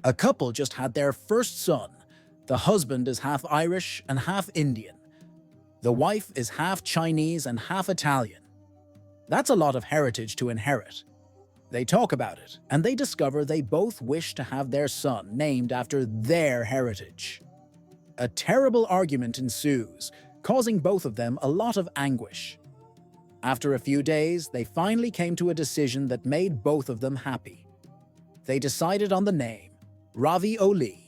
A couple just had their first son. The husband is half Irish and half Indian. The wife is half Chinese and half Italian. That's a lot of heritage to inherit. They talk about it, and they discover they both wish to have their son named after their heritage. A terrible argument ensues, causing both of them a lot of anguish. After a few days, they finally came to a decision that made both of them happy. They decided on the name, Ravioli.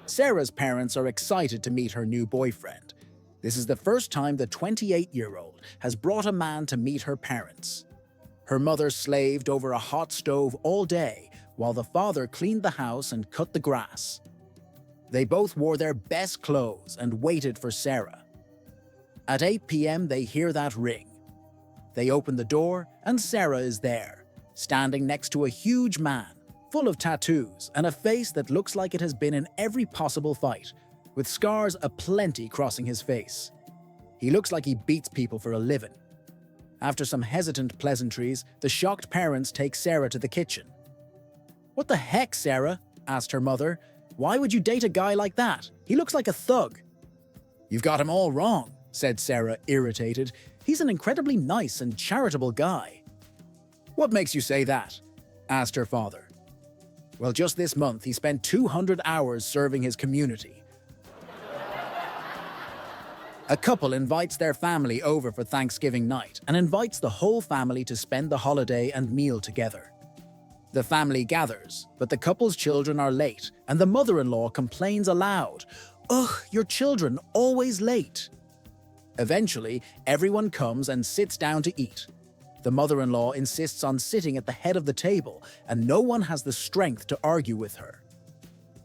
Sarah's parents are excited to meet her new boyfriend. This is the first time the 28-year-old has brought a man to meet her parents. Her mother slaved over a hot stove all day while the father cleaned the house and cut the grass. They both wore their best clothes and waited for Sarah. At 8 p.m. they hear that ring. They open the door and Sarah is there, standing next to a huge man, full of tattoos and a face that looks like it has been in every possible fight, with scars aplenty crossing his face. He looks like he beats people for a living. After some hesitant pleasantries, the shocked parents take Sarah to the kitchen. "What the heck, Sarah?" asked her mother. "Why would you date a guy like that? He looks like a thug." "You've got him all wrong," said Sarah, irritated. "He's an incredibly nice and charitable guy." "What makes you say that?" asked her father. "Well, just this month he spent 200 hours serving his community." A couple invites their family over for Thanksgiving night and invites the whole family to spend the holiday and meal together. The family gathers, but the couple's children are late, and the mother-in-law complains aloud, "Ugh, your children always late." Eventually, everyone comes and sits down to eat. The mother-in-law insists on sitting at the head of the table, and no one has the strength to argue with her.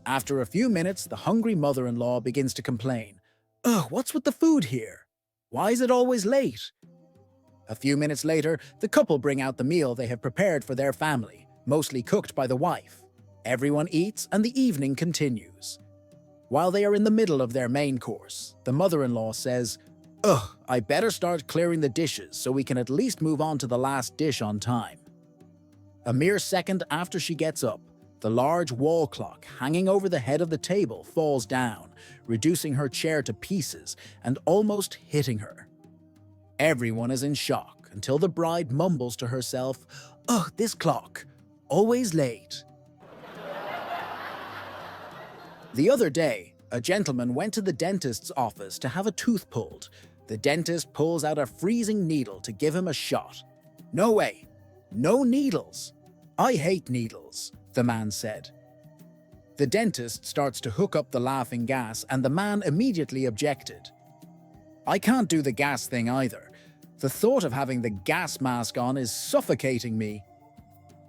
After a few minutes, the hungry mother-in-law begins to complain. "Ugh, what's with the food here? Why is it always late?" A few minutes later, the couple bring out the meal they have prepared for their family, mostly cooked by the wife. Everyone eats and the evening continues. While they are in the middle of their main course, the mother-in-law says, "Ugh, I better start clearing the dishes so we can at least move on to the last dish on time." A mere second after she gets up, the large wall clock hanging over the head of the table falls down, reducing her chair to pieces and almost hitting her. Everyone is in shock until the bride mumbles to herself, "Ugh, this clock, always late." The other day, a gentleman went to the dentist's office to have a tooth pulled. The dentist pulls out a freezing needle to give him a shot. "No way, no needles. I hate needles," the man said. The dentist starts to hook up the laughing gas and the man immediately objected. "I can't do the gas thing either. The thought of having the gas mask on is suffocating me."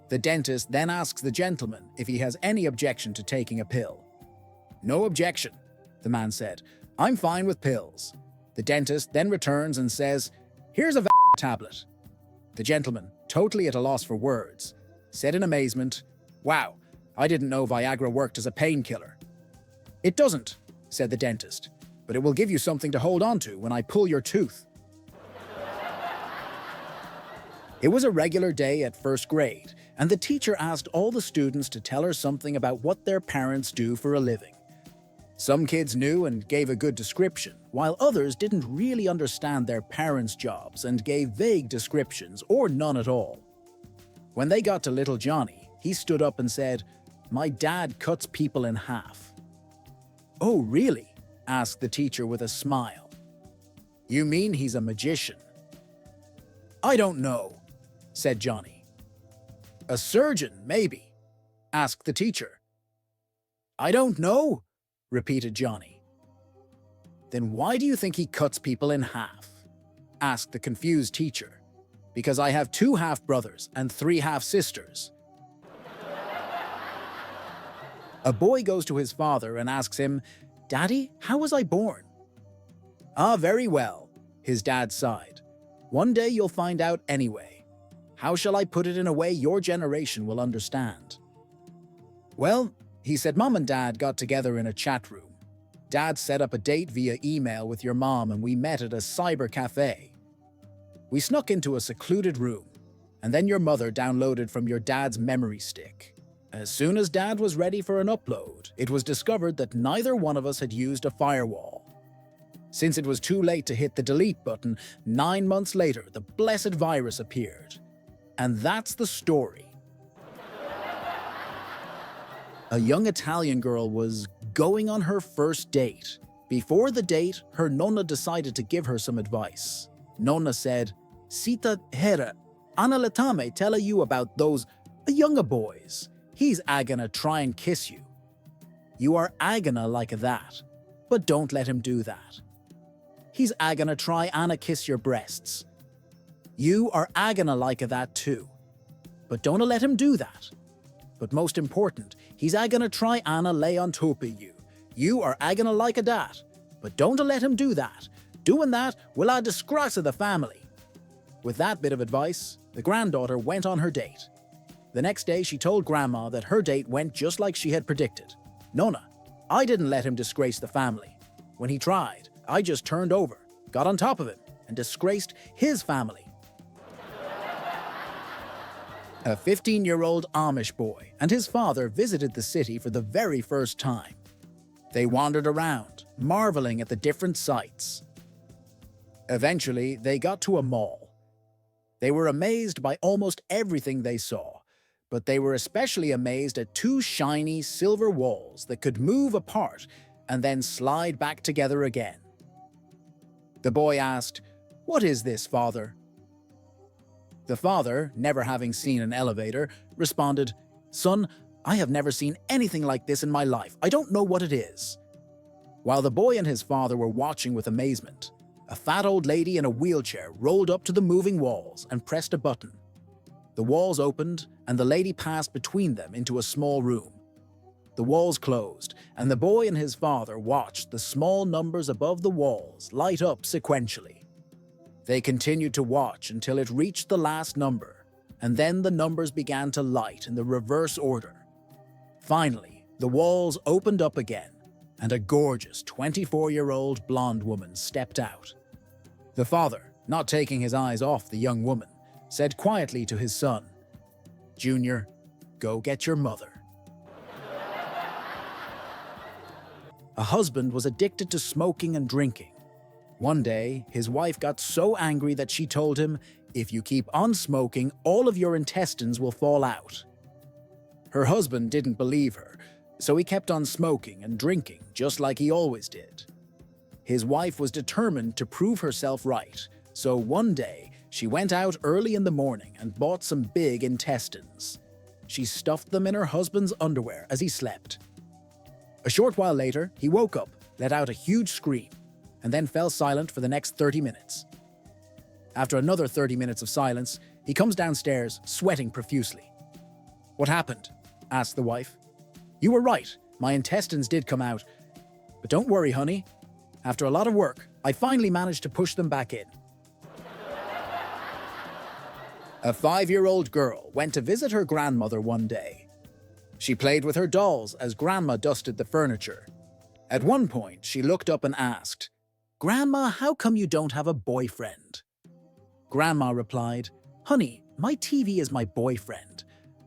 The dentist then asks the gentleman if he has any objection to taking a pill. "No objection," the man said. "I'm fine with pills." The dentist then returns and says, "Here's a tablet." The gentleman, totally at a loss for words, said in amazement, "Wow, I didn't know Viagra worked as a painkiller." "It doesn't," said the dentist, "but it will give you something to hold on to when I pull your tooth." It was a regular day at first grade, and the teacher asked all the students to tell her something about what their parents do for a living. Some kids knew and gave a good description, while others didn't really understand their parents' jobs and gave vague descriptions or none at all. When they got to little Johnny, he stood up and said, "My dad cuts people in half." "Oh, really?" asked the teacher with a smile. "You mean he's a magician?" "I don't know," said Johnny. "A surgeon, maybe?" asked the teacher. "I don't know," repeated Johnny. "Then why do you think he cuts people in half?" asked the confused teacher. "Because I have 2 half-brothers and 3 half-sisters." A boy goes to his father and asks him, "Daddy, how was I born?" "Ah, very well," his dad sighed. "One day you'll find out anyway. How shall I put it in a way your generation will understand?" "Well," he said, "Mom and Dad got together in a chat room. Dad set up a date via email with your mom and we met at a cyber cafe. We snuck into a secluded room, and then your mother downloaded from your dad's memory stick. As soon as Dad was ready for an upload, it was discovered that neither one of us had used a firewall. Since it was too late to hit the delete button, 9 months later, the blessed virus appeared. And that's the story. A young Italian girl was going on her first date. Before the date, her Nona decided to give her some advice. Nona said, "Sita hera, ana letame tell you about those younger boys. He's gonna try and kiss you. You are gonna like that, but don't let him do that. He's gonna try and kiss your breasts. You are gonna like that too, but don't let him do that. But most important, he's gonna try and lay on top of you. You are gonna like that, but don't let him do that. Doing that will disgrace the family." With that bit of advice, the granddaughter went on her date. The next day, she told Grandma that her date went just like she had predicted. "Nona, I didn't let him disgrace the family. When he tried, I just turned over, got on top of him, and disgraced his family." A 15-year-old Amish boy and his father visited the city for the very first time. They wandered around, marveling at the different sights. Eventually, they got to a mall. They were amazed by almost everything they saw, but they were especially amazed at 2 shiny silver walls that could move apart and then slide back together again. The boy asked, "What is this, father?" The father, never having seen an elevator, responded, "Son, I have never seen anything like this in my life. I don't know what it is." While the boy and his father were watching with amazement, a fat old lady in a wheelchair rolled up to the moving walls and pressed a button. The walls opened, and the lady passed between them into a small room. The walls closed, and the boy and his father watched the small numbers above the walls light up sequentially. They continued to watch until it reached the last number, and then the numbers began to light in the reverse order. Finally, the walls opened up again, and a gorgeous 24-year-old blonde woman stepped out. The father, not taking his eyes off the young woman, said quietly to his son, "Junior, go get your mother." A husband was addicted to smoking and drinking. One day, his wife got so angry that she told him, "If you keep on smoking, all of your intestines will fall out." Her husband didn't believe her, so he kept on smoking and drinking just like he always did. His wife was determined to prove herself right, so one day, she went out early in the morning and bought some big intestines. She stuffed them in her husband's underwear as he slept. A short while later, he woke up, let out a huge scream, and then fell silent for the next 30 minutes. After another 30 minutes of silence, he comes downstairs, sweating profusely. "What happened?" asked the wife. "You were right, my intestines did come out. But don't worry, honey. After a lot of work, I finally managed to push them back in." A 5-year-old girl went to visit her grandmother one day. She played with her dolls as Grandma dusted the furniture. At one point, she looked up and asked, "Grandma, how come you don't have a boyfriend?" Grandma replied, "Honey, my TV is my boyfriend.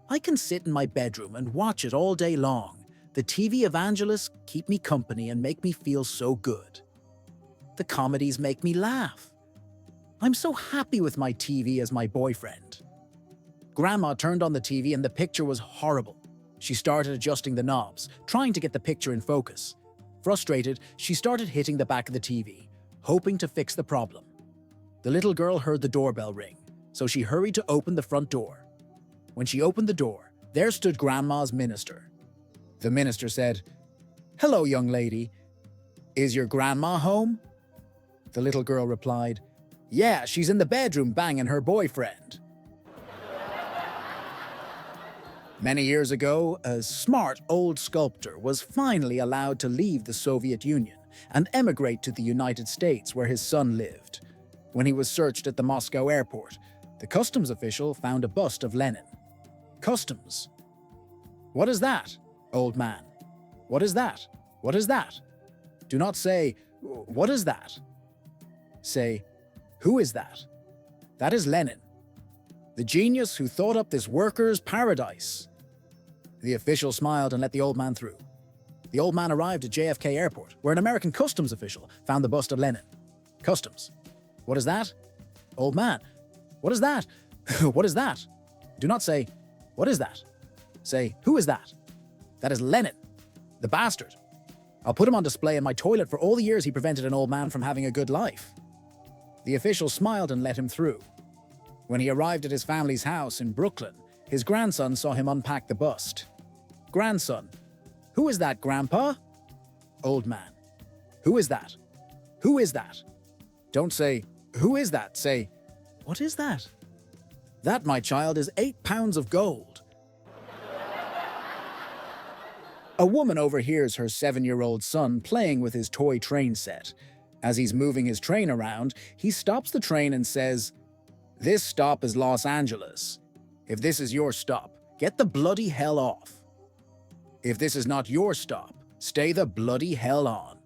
I can sit in my bedroom and watch it all day long. The TV evangelists keep me company and make me feel so good. The comedies make me laugh. I'm so happy with my TV as my boyfriend." Grandma turned on the TV and the picture was horrible. She started adjusting the knobs, trying to get the picture in focus. Frustrated, she started hitting the back of the TV, hoping to fix the problem. The little girl heard the doorbell ring, so she hurried to open the front door. When she opened the door, there stood Grandma's minister. The minister said, "Hello, young lady. Is your grandma home?" The little girl replied, "Yeah, she's in the bedroom banging her boyfriend." Many years ago, a smart old sculptor was finally allowed to leave the Soviet Union and emigrate to the United States where his son lived. When he was searched at the Moscow airport, the customs official found a bust of Lenin. Customs. "What is that, old man? What is that? What is that?" Do not say, "What is that?" Say, "Who is that?" "That is Lenin." The genius who thought up this workers' paradise. The official smiled and let the old man through. The old man arrived at JFK Airport, where an American customs official found the bust of Lenin. Customs. What is that? Old man. What is that? What is that? Do not say, what is that? Say, who is that? That is Lenin, the bastard. I'll put him on display in my toilet for all the years he prevented an old man from having a good life. The official smiled and let him through. When he arrived at his family's house in Brooklyn, his grandson saw him unpack the bust. Grandson. Who is that, Grandpa? Old man. Who is that? Who is that? Don't say, who is that? Say, what is that? That, my child, is 8 pounds of gold. A woman overhears her 7-year-old son playing with his toy train set. As he's moving his train around, he stops the train and says, "This stop is Los Angeles. If this is your stop, get the bloody hell off. If this is not your stop, stay the bloody hell on."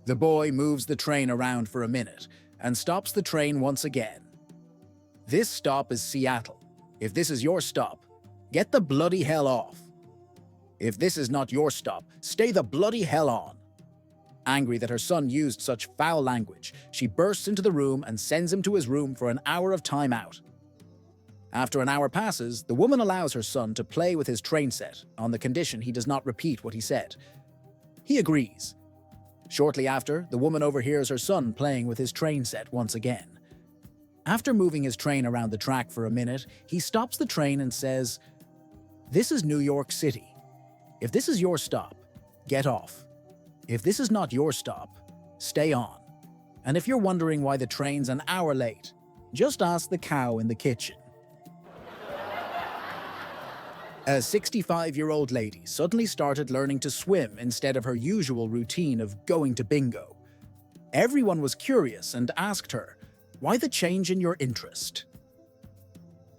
The boy moves the train around for a minute and stops the train once again. "This stop is Seattle. If this is your stop, get the bloody hell off. If this is not your stop, stay the bloody hell on." Angry that her son used such foul language, she bursts into the room and sends him to his room for an hour of time out. After an hour passes, the woman allows her son to play with his train set on the condition he does not repeat what he said. He agrees. Shortly after, the woman overhears her son playing with his train set once again. After moving his train around the track for a minute, he stops the train and says, "This is New York City. If this is your stop, get off. If this is not your stop, stay on. And if you're wondering why the train's an hour late, just ask the cow in the kitchen." A 65-year-old lady suddenly started learning to swim instead of her usual routine of going to bingo. Everyone was curious and asked her, "Why the change in your interest?"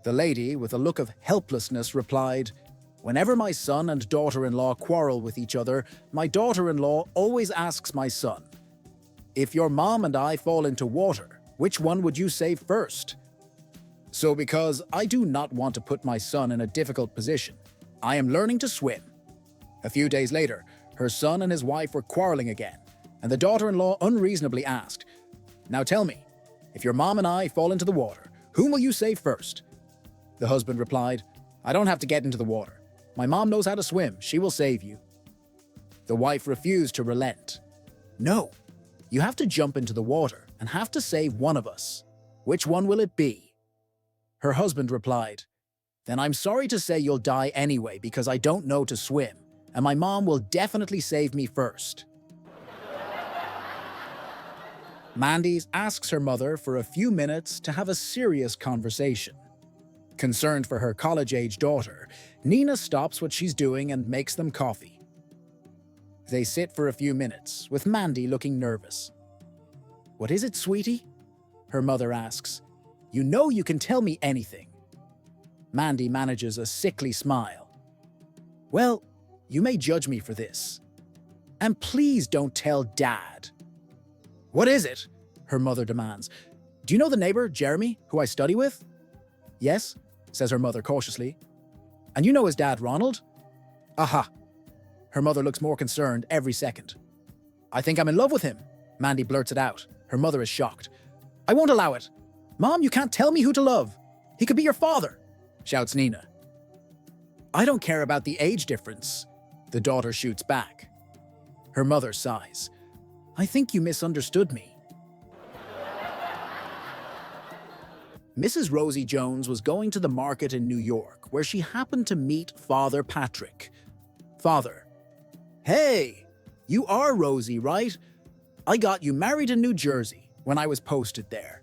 The lady, with a look of helplessness, replied, "Whenever my son and daughter-in-law quarrel with each other, my daughter-in-law always asks my son, 'If your mom and I fall into water, which one would you save first?' So because I do not want to put my son in a difficult position, I am learning to swim." A few days later, her son and his wife were quarreling again, and the daughter-in-law unreasonably asked, "Now tell me, if your mom and I fall into the water, whom will you save first?" The husband replied, "I don't have to get into the water. My mom knows how to swim. She will save you." The wife refused to relent. "No, you have to jump into the water and have to save one of us. Which one will it be?" Her husband replied, "Then I'm sorry to say you'll die anyway because I don't know to swim, and my mom will definitely save me first." Mandy asks her mother for a few minutes to have a serious conversation. Concerned for her college-age daughter, Nina stops what she's doing and makes them coffee. They sit for a few minutes, with Mandy looking nervous. "What is it, sweetie?" her mother asks. "You know you can tell me anything." Mandy manages a sickly smile. "Well, you may judge me for this. And please don't tell Dad." "What is it?" her mother demands. "Do you know the neighbor, Jeremy, who I study with?" "Yes," says her mother cautiously. "And you know his dad, Ronald?" "Aha." Her mother looks more concerned every second. "I think I'm in love with him," Mandy blurts it out. Her mother is shocked. "I won't allow it. Mom, you can't tell me who to love. He could be your father," shouts Nina. "I don't care about the age difference," the daughter shoots back. Her mother sighs. "I think you misunderstood me." Mrs. Rosie Jones was going to the market in New York, where she happened to meet Father Patrick. "Father, hey, you are Rosie, right? I got you married in New Jersey when I was posted there."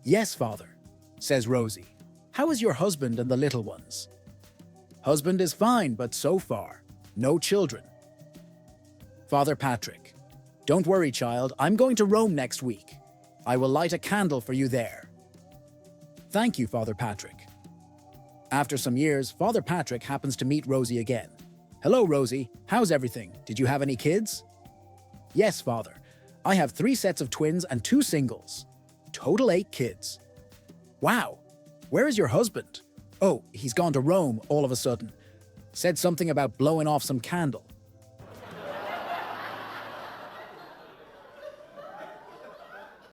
"Yes, Father," says Rosie. "How is your husband and the little ones?" "Husband is fine, but so far, no children." Father Patrick, "Don't worry, child, I'm going to Rome next week. I will light a candle for you there." "Thank you, Father Patrick." After some years, Father Patrick happens to meet Rosie again. "Hello, Rosie. How's everything? Did you have any kids?" "Yes, Father. I have 3 sets of twins and 2 singles. Total 8 kids." "Wow. Where is your husband? Oh, he's gone to Rome all of a sudden. Said something about blowing off some candle.